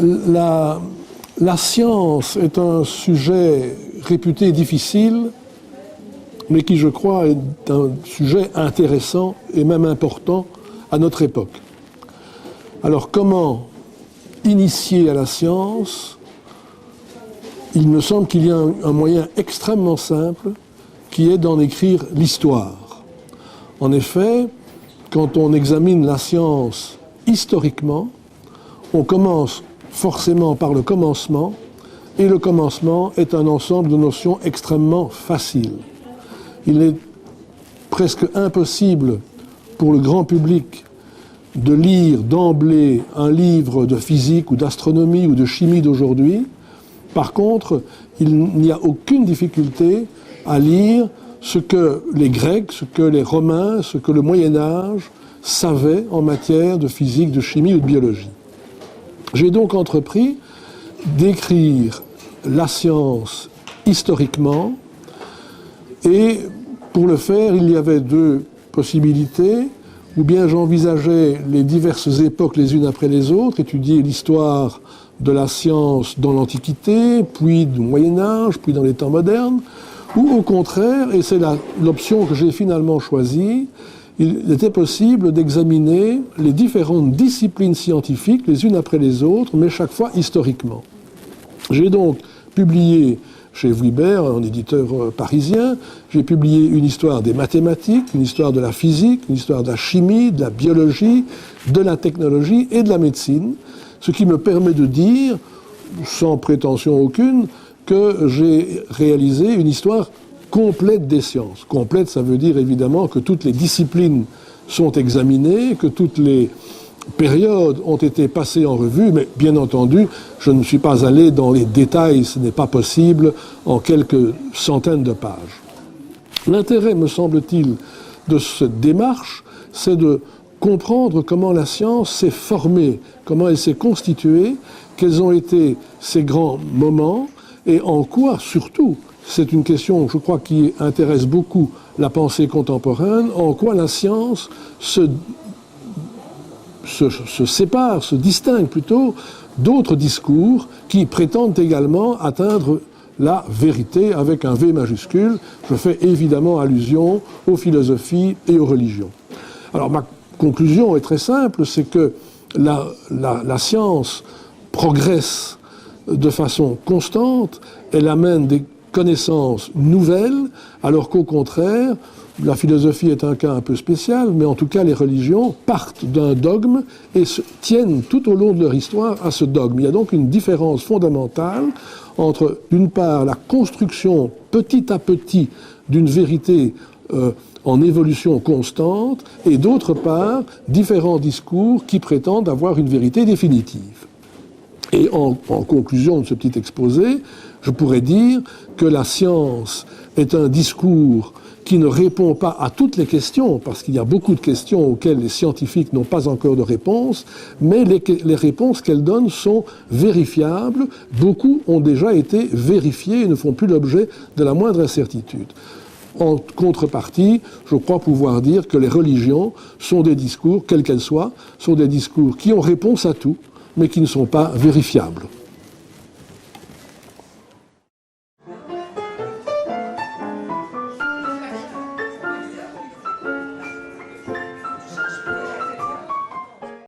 La science est un sujet réputé difficile, mais qui, je crois, est un sujet intéressant et même important à notre époque. Alors, comment initier à la science? Il me semble qu'il y a un moyen extrêmement simple qui est d'en écrire l'histoire. En effet, quand on examine la science historiquement, on commence forcément par le commencement, et le commencement est un ensemble de notions extrêmement faciles. Il est presque impossible pour le grand public de lire d'emblée un livre de physique ou d'astronomie ou de chimie d'aujourd'hui. Par contre, il n'y a aucune difficulté à lire ce que les Grecs, ce que les Romains, ce que le Moyen-Âge savaient en matière de physique, de chimie ou de biologie. J'ai donc entrepris d'écrire la science historiquement, et pour le faire, il y avait deux possibilités. Ou bien j'envisageais les diverses époques les unes après les autres, étudier l'histoire de la science dans l'Antiquité, puis du Moyen-Âge, puis dans les temps modernes, ou au contraire, et c'est l'option que j'ai finalement choisie, il était possible d'examiner les différentes disciplines scientifiques les unes après les autres, mais chaque fois historiquement. J'ai donc publié chez Vuibert, un éditeur parisien, j'ai publié une histoire des mathématiques, une histoire de la physique, une histoire de la chimie, de la biologie, de la technologie et de la médecine, ce qui me permet de dire, sans prétention aucune, que j'ai réalisé une histoire complète des sciences. Complète, ça veut dire évidemment que toutes les disciplines sont examinées, que toutes les périodes ont été passées en revue, mais bien entendu, je ne suis pas allé dans les détails, ce n'est pas possible en quelques centaines de pages. L'intérêt, me semble-t-il, de cette démarche, c'est de comprendre comment la science s'est formée, comment elle s'est constituée, quels ont été ses grands moments, et en quoi, surtout, c'est une question, je crois, qui intéresse beaucoup la pensée contemporaine, en quoi la science se sépare, se distingue plutôt d'autres discours qui prétendent également atteindre la vérité avec un V majuscule. Je fais évidemment allusion aux philosophies et aux religions. Alors ma conclusion est très simple, c'est que la science progresse de façon constante, elle amène des connaissances nouvelles, alors qu'au contraire, la philosophie est un cas un peu spécial, mais en tout cas les religions partent d'un dogme et se tiennent tout au long de leur histoire à ce dogme. Il y a donc une différence fondamentale entre, d'une part, la construction petit à petit d'une vérité en évolution constante, et d'autre part, différents discours qui prétendent avoir une vérité définitive. Et en conclusion de ce petit exposé, je pourrais dire que la science est un discours qui ne répond pas à toutes les questions, parce qu'il y a beaucoup de questions auxquelles les scientifiques n'ont pas encore de réponse, mais les réponses qu'elle donne sont vérifiables. Beaucoup ont déjà été vérifiées et ne font plus l'objet de la moindre incertitude. En contrepartie, je crois pouvoir dire que les religions sont des discours, quels qu'elles soient, sont des discours qui ont réponse à tout, mais qui ne sont pas vérifiables.